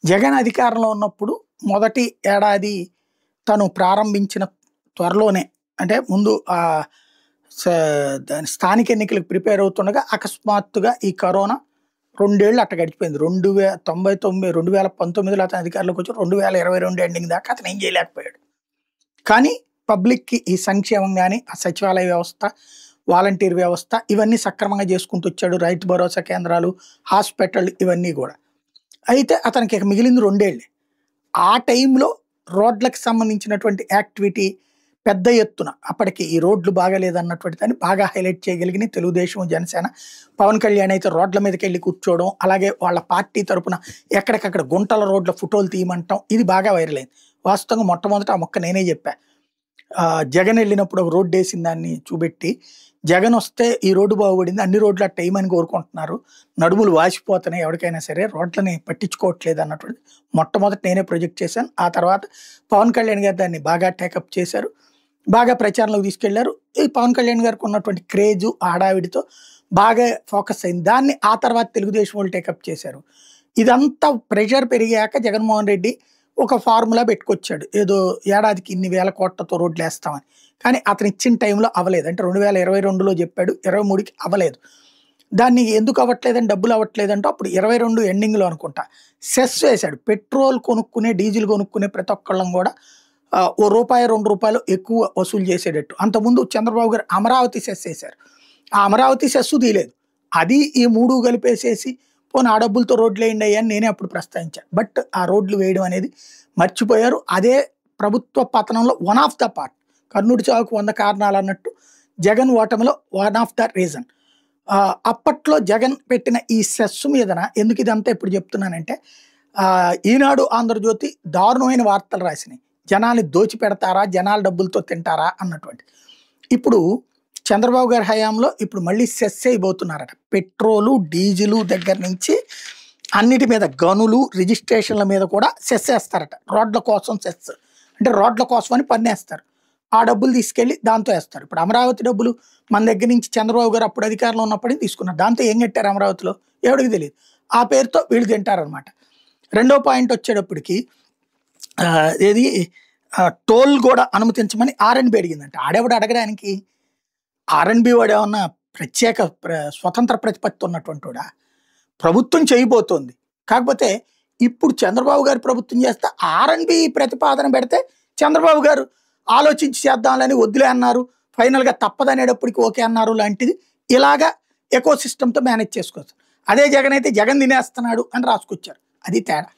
జగన్ అధికారంలో ఉన్నప్పుడు మొదటి ఏడాది తను ప్రారంభించిన త్వరలోనే అంటే ముందు దాని స్థానిక ఎన్నికలకు ప్రిపేర్ అవుతుండగా అకస్మాత్తుగా ఈ కరోనా 2 ఏళ్ళు అట్ట గడిచిపోయింది. 2019లో అతను అధికారంలోకి వచ్చి 2022 ఎండింగ్ దాకా అతను ఏం చేయలేకపోయాడు. కానీ పబ్లిక్‌కి ఈ సంక్షేమం గాని, ఆ సచివాలయ వ్యవస్థ, వాలంటీర్ వ్యవస్థ ఇవన్నీ సక్రమంగా చేసుకుంటూ వచ్చాడు. రైతు భరోసా కేంద్రాలు, హాస్పిటల్ ఇవన్నీ గూడా. అయితే అతనికి ఇక మిగిలింది 2 ఏళ్ళే. ఆ టైంలో రోడ్లకు సంబంధించినటువంటి యాక్టివిటీ పెద్ద ఎత్తున అప్పటికి ఈ రోడ్లు బాగాలేదన్నటువంటి దాన్ని బాగా హైలైట్ చేయగలిగిన తెలుగుదేశం, జనసేన. పవన్ కళ్యాణ్ అయితే రోడ్ల మీదకెళ్ళి కూర్చోవడం, అలాగే వాళ్ళ పార్టీ తరపున ఎక్కడికక్కడ గుంటల రోడ్ల ఫోటోలు తీయమంటాం ఇది బాగా వైరల్ అయింది. వాస్తవంగా మొట్టమొదట ఆ మొక్క నేనే చెప్పా. జగన్ వెళ్ళినప్పుడు ఒక రోడ్డు వేసిన దాన్ని చూపెట్టి, జగన్ వస్తే ఈ రోడ్డు బాగుపడింది, అన్ని రోడ్లు అట్ట వేయమని కోరుకుంటున్నారు, నడుములు వాసిపోతున్నాయి, ఎవరికైనా సరే రోడ్లని పట్టించుకోవట్లేదు అన్నటువంటి మొట్టమొదటి నేనే ప్రొజెక్ట్ చేశాను. ఆ తర్వాత పవన్ కళ్యాణ్ గారు దాన్ని బాగా టేకప్ చేశారు, బాగా ప్రచారంలోకి తీసుకెళ్లారు. ఈ పవన్ కళ్యాణ్ గారికి ఉన్నటువంటి క్రేజు హడావిడితో బాగా ఫోకస్ అయింది. దాన్ని ఆ తర్వాత తెలుగుదేశం వాళ్ళు టేకప్ చేశారు. ఇదంతా ప్రెషర్ పెరిగాక జగన్మోహన్ రెడ్డి ఒక ఫార్ములా పెట్టుకొచ్చాడు, ఏదో ఏడాదికి ఇన్ని వేల కోట్లతో రోడ్లు వేస్తామని. కానీ అతను ఇచ్చిన టైంలో అవ్వలేదు. అంటే 2022లో చెప్పాడు, 23కి అవ్వలేదు. దాన్ని ఎందుకు అవ్వట్లేదని, డబ్బులు అవ్వట్లేదంటే అప్పుడు 22 ఎండింగ్లో అనుకుంటా సెస్ వేశాడు. పెట్రోల్ కొనుక్కునే, డీజిల్ కొనుక్కునే ప్రతి ఒక్కళ్ళం కూడా ఓ రూపాయి 2 రూపాయలు ఎక్కువ వసూలు చేసేటట్టు. అంతకుముందు చంద్రబాబు గారు అమరావతి సెస్ వేశారు. ఆ అమరావతి సెస్సు తీయలేదు. అది ఈ 3 కలిపేసేసి పోనీ ఆ డబ్బులతో రోడ్లు వేయండి అయ్యా అని నేనే అప్పుడు ప్రస్తావించాను. బట్ ఆ రోడ్లు వేయడం అనేది మర్చిపోయారు. అదే ప్రభుత్వ పతనంలో వన్ ఆఫ్ ద పార్ట్. కర్ణుడి చావుకు 100 కారణాలు అన్నట్టు జగన్ ఓటమిలో వన్ ఆఫ్ ద రీజన్. అప్పట్లో జగన్ పెట్టిన ఈ సెస్ మీదన ఎందుకు ఇదంతా ఇప్పుడు చెప్తున్నానంటే, ఈనాడు, ఆంధ్రజ్యోతి దారుణమైన వార్తలు రాసినాయి. జనాన్ని దోచి పెడతారా, జనాల డబ్బులతో తింటారా అన్నటువంటి. ఇప్పుడు చంద్రబాబు గారి హయాంలో ఇప్పుడు మళ్ళీ సెస్ అయిపోతున్నారట. పెట్రోలు, డీజిలు దగ్గర నుంచి అన్నిటి మీద, గనులు, రిజిస్ట్రేషన్ల మీద కూడా సెస్ వేస్తారట. రోడ్ల కోసం సెస్ అంటే రోడ్ల కోసం అని పన్నేస్తారు. ఆ డబ్బులు తీసుకెళ్ళి దాంతో వేస్తారు. ఇప్పుడు అమరావతి డబ్బులు మన దగ్గర నుంచి చంద్రబాబు గారు అప్పుడు అధికారంలో ఉన్నప్పటికీ తీసుకున్నారు. దాంతో ఏం కట్టారు అమరావతిలో ఎవరికి తెలియదు. ఆ పేరుతో వీళ్ళు తింటారనమాట. రెండో పాయింట్ వచ్చేటప్పటికి ఏది టోల్ కూడా అనుమతించమని ఆర్ఎన్బి అడిగిందంట. ఆడేవాడు అడగడానికి, ఆర్ఎన్బి వాడు ఏమన్నా ప్రత్యేక స్వతంత్ర ప్రతిపత్తి ఉన్నటువంటి వాడా? ప్రభుత్వం చేయబోతోంది. కాకపోతే ఇప్పుడు చంద్రబాబు గారు ప్రభుత్వం చేస్తే ఆర్ఎన్బి ప్రతిపాదన పెడితే చంద్రబాబు గారు ఆలోచించి చేద్దామని వద్దులే అన్నారు, ఫైనల్గా తప్పదనేటప్పటికి ఓకే అన్నారు. లాంటిది ఇలాగా ఎకో సిస్టమ్తో మేనేజ్ చేసుకోవచ్చు. అదే జగన్ అయితే జగన్ తినేస్తున్నాడు అని రాసుకొచ్చారు. అది తేడా.